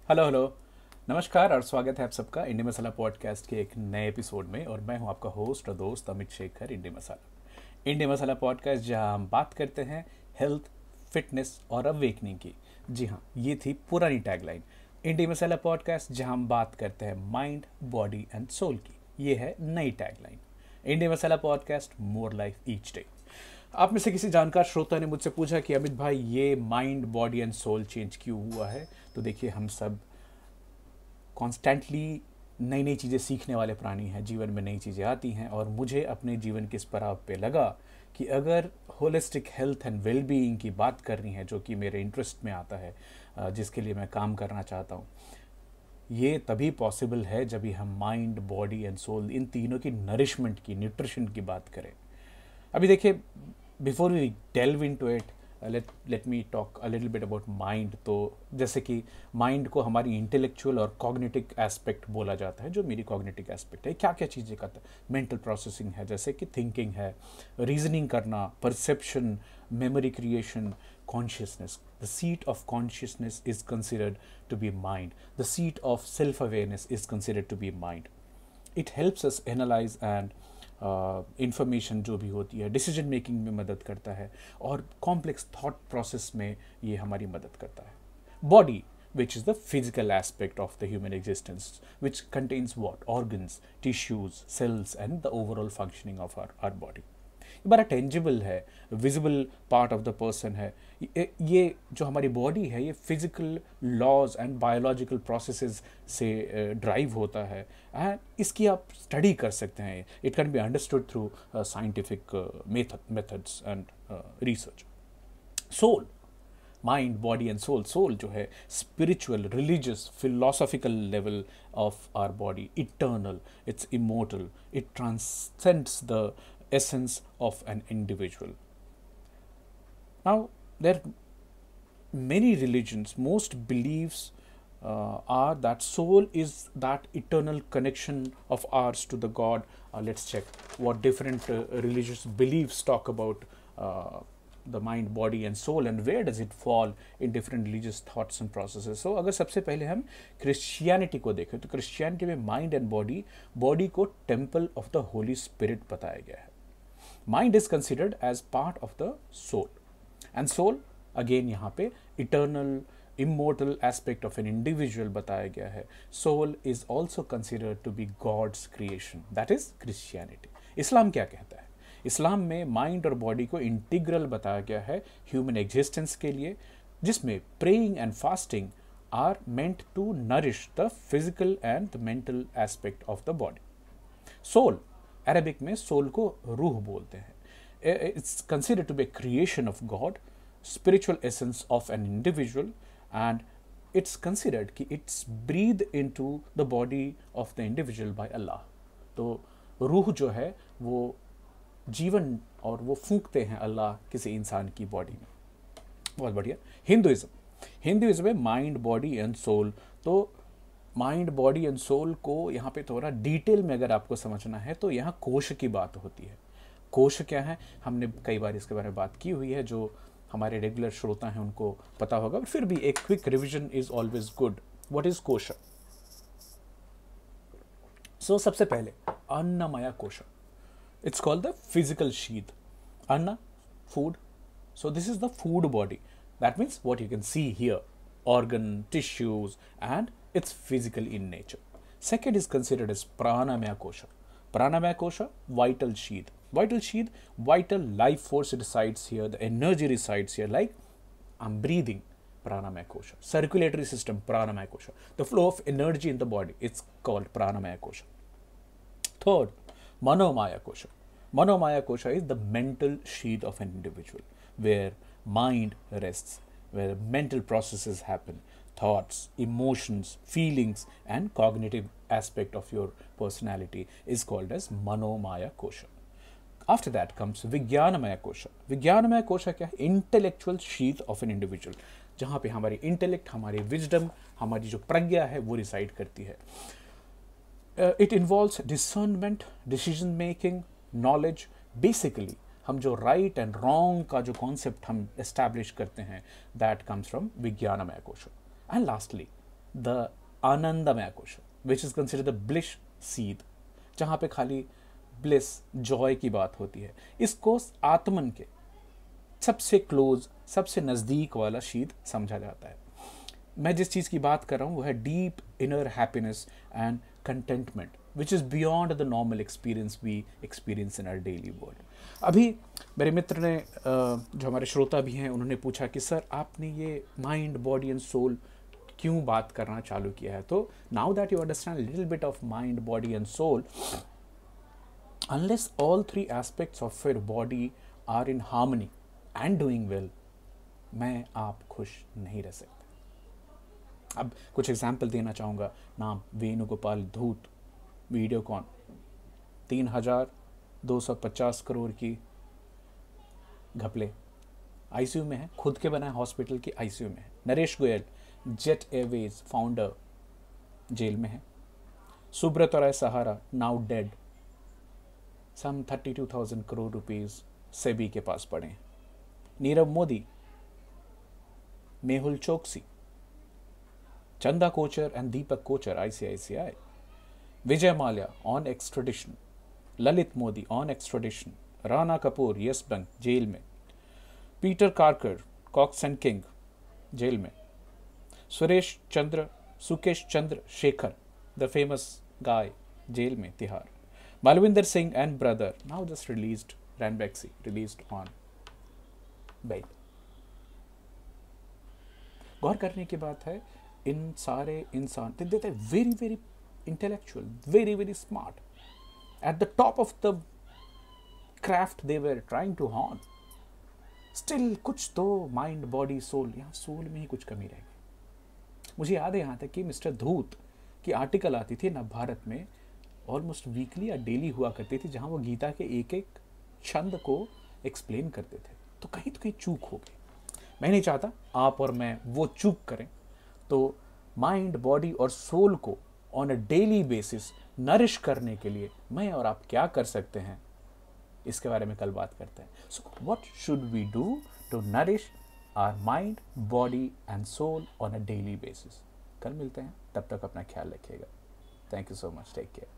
Hello hello. नमस्कार और स्वागत है आप सबका इंडी मसाला पॉडकास्ट के एक नए एपिसोड में। और मैं हूं आपका होस्ट और दोस्त अमित शेखर। इंडी मसाला पॉडकास्ट जहां हम बात करते हैं हेल्थ, फिटनेस और अवेकनिंग की। जी हाँ, ये थी पुरानी टैगलाइन। इंडी मसाला पॉडकास्ट जहां हम बात करते हैं माइंड, बॉडी एंड सोल की। ये है नई tagline. Indie masala podcast, more life each day. आप में से किसी जानकार श्रोता ने मुझसे पूछा कि अमित भाई, ये mind, body and soul change क्यों हुआ है? तो देखिए, हम सब कॉन्स्टेंटली नई नई चीज़ें सीखने वाले प्राणी हैं। जीवन में नई चीज़ें आती हैं और मुझे अपने जीवन के इस पड़ाव पे लगा कि अगर होलिस्टिक हेल्थ एंड वेलबीइंग की बात करनी है, जो कि मेरे इंटरेस्ट में आता है, जिसके लिए मैं काम करना चाहता हूँ, ये तभी पॉसिबल है जब भी हम माइंड, बॉडी एंड सोल, इन तीनों की नरिशमेंट की, न्यूट्रिशन की बात करें। अभी देखिए, before we delve into it, let me talk a little bit about mind. तो जैसे कि माइंड को हमारी इंटेलेक्चुअल और कॉग्निटिव एस्पेक्ट बोला जाता है। जो मेरी कॉग्निटिव एस्पेक्ट है, क्या क्या चीज़ें करता है? मेंटल प्रोसेसिंग है, जैसे कि थिंकिंग है, रीजनिंग करना, perception, memory creation, consciousness. The seat of consciousness is considered to be mind. The seat of self awareness is considered to be mind. It helps us analyse and information जो भी होती है, decision making में मदद करता है और complex thought process में ये हमारी मदद करता है। Body, which is the physical aspect of the human existence, which contains what? Organs, tissues, cells and the overall functioning of our body. ये बड़ा टेंजिबल है, visible part of the person है। ये जो हमारी बॉडी है, ये physical laws and biological processes से ड्राइव होता है एंड इसकी आप स्टडी कर सकते हैं। It can be understood through scientific methods and research. Soul, mind, body and soul. Soul जो है spiritual, religious, philosophical level of our body, eternal, it's immortal, it transcends the essence of an individual. Now, there are many religions, most beliefs are that soul is that eternal connection of ours to the God. Let's check what different religious beliefs talk about the mind, body and soul, and where does it fall in different religious thoughts and processes. So अगर सबसे पहले हम Christianity को देखें तो Christianity में mind and body को temple of the holy spirit बताया गया है। Mind is considered as part of the soul and soul again यहाँ पे eternal, immortal aspect of an individual बताया गया है। Soul is also considered to be God's creation, that is Christianity. इस्लाम क्या कहता है? इस्लाम में माइंड और बॉडी को इंटीग्रल बताया गया है ह्यूमन एग्जिस्टेंस के लिए, जिसमें praying and fasting are meant to nourish the physical and the mental aspect of the body. Soul, Arabic में सोल को रूह बोलते हैं। It's considered to be creation of God, spiritual essence of an individual and it's considered कि it's breathe into the body of the individual by अल्लाह। तो रूह जो है वो जीवन और वो फूंकते हैं अल्लाह किसी इंसान की बॉडी में। बहुत बढ़िया। हिंदुइज्म में माइंड, बॉडी एंड सोल। तो माइंड, बॉडी एंड सोल को यहाँ पे थोड़ा डिटेल में अगर आपको समझना है तो यहाँ कोश की बात होती है। कोश क्या है, हमने कई बार इसके बारे में बात की हुई है, जो हमारे रेगुलर श्रोता हैं उनको पता होगा, फिर भी एक quick revision is always good. What is कोश? सो सबसे पहले अन्नमया कोश, it's called the physical sheath. Anna, food. So this is the food body. That means what you can see here, organ, tissues, and it's physical in nature. Second is considered as pranamaya kosha. Pranamaya kosha, vital sheath. Vital sheath, vital life force resides here, the energy resides here, like I'm breathing, pranamaya kosha. Circulatory system, pranamaya kosha. The flow of energy in the body, it's called pranamaya kosha. Third, Manomaya kosha. Manomaya kosha is the mental sheath of an individual, where mind rests, where mental processes happen, thoughts, emotions, feelings, and cognitive aspect of your personality is called as Manomaya kosha. After that comes Vijnanamaya kosha. Vijnanamaya kosha क्या है? Intellectual sheath of an individual, जहाँ पे हमारी intellect, हमारी wisdom, हमारी जो प्रज्ञा है वो रिसाइड करती है। It involves discernment, decision making, knowledge. Basically हम जो राइट एंड रॉन्ग का जो कॉन्सेप्ट हम एस्टैब्लिश करते हैं, दैट कम्स फ्रॉम विज्ञानमय कोश। एंड लास्टली द आनंदमय कोश, विच इज कंसिडर द ब्लिश सीध, जहां पे खाली ब्लिस जॉय की बात होती है। इसको आत्मन के सबसे क्लोज, सबसे नजदीक वाला शीत समझा जाता है। मैं जिस चीज की बात कर रहा हूं वो है deep inner happiness and contentment which is beyond the normal experience we experience in our daily world. अभी मेरे मित्र ने जो हमारे श्रोता भी हैं उन्होंने पूछा कि सर आपने ये माइंड बॉडी एंड सोल क्यों बात करना चालू किया है। तो now that you understand little bit of mind body and soul, unless all three aspects of your body are in harmony and doing well, मैं आप खुश नहीं रह सकते। अब कुछ एग्जाम्पल देना चाहूँगा। नाम वेणुगोपाल धूत, वीडियोकॉन, 3,250 करोड़ की घपले, आईसीयू में है, खुद के बनाए हॉस्पिटल की आईसीयू में है। Naresh Goyal, Jet Airways founder, jail में है। Subrata Roy Sahara, now dead, some 32,000 crore rupees SEBI के पास पड़े हैं। Nirav Modi, Mehul Choksi, Chanda Kochhar and Deepak Kochhar ICICI, Vijay Mallya on extradition, Lalit Modi on extradition, Rana Kapoor Yes Bank jail में, Peter Kerkar Cox and King jail में, Sukesh Chandra Shekhar the famous guy jail में Tihar, Malvinder Singh and brother now just released, Ranbaxy released on bail। गौर करने की बात है, इन सारे इंसान देते very very intellectual, very very smart, at the top of the craft they were trying to horn, still कुछ तो माइंड बॉडी सोल, यहाँ सोल में ही कुछ कमी रहेगी। मुझे याद है यहाँ तक कि मिस्टर धूत की आर्टिकल आती थी नव भारत में, ऑलमोस्ट वीकली या डेली हुआ करती थी, जहां वो गीता के एक एक छंद को एक्सप्लेन करते थे। तो कहीं चूक हो गई। मैं नहीं चाहता आप और मैं वो चूक करें। तो माइंड बॉडी और सोल को on a daily basis nourish करने के लिए मैं और आप क्या कर सकते हैं, इसके बारे में कल बात करते हैं। So what should we do to nourish our mind body and soul on a daily basis. कल मिलते हैं, तब तक अपना ख्याल रखिएगा। Thank you so much, take care.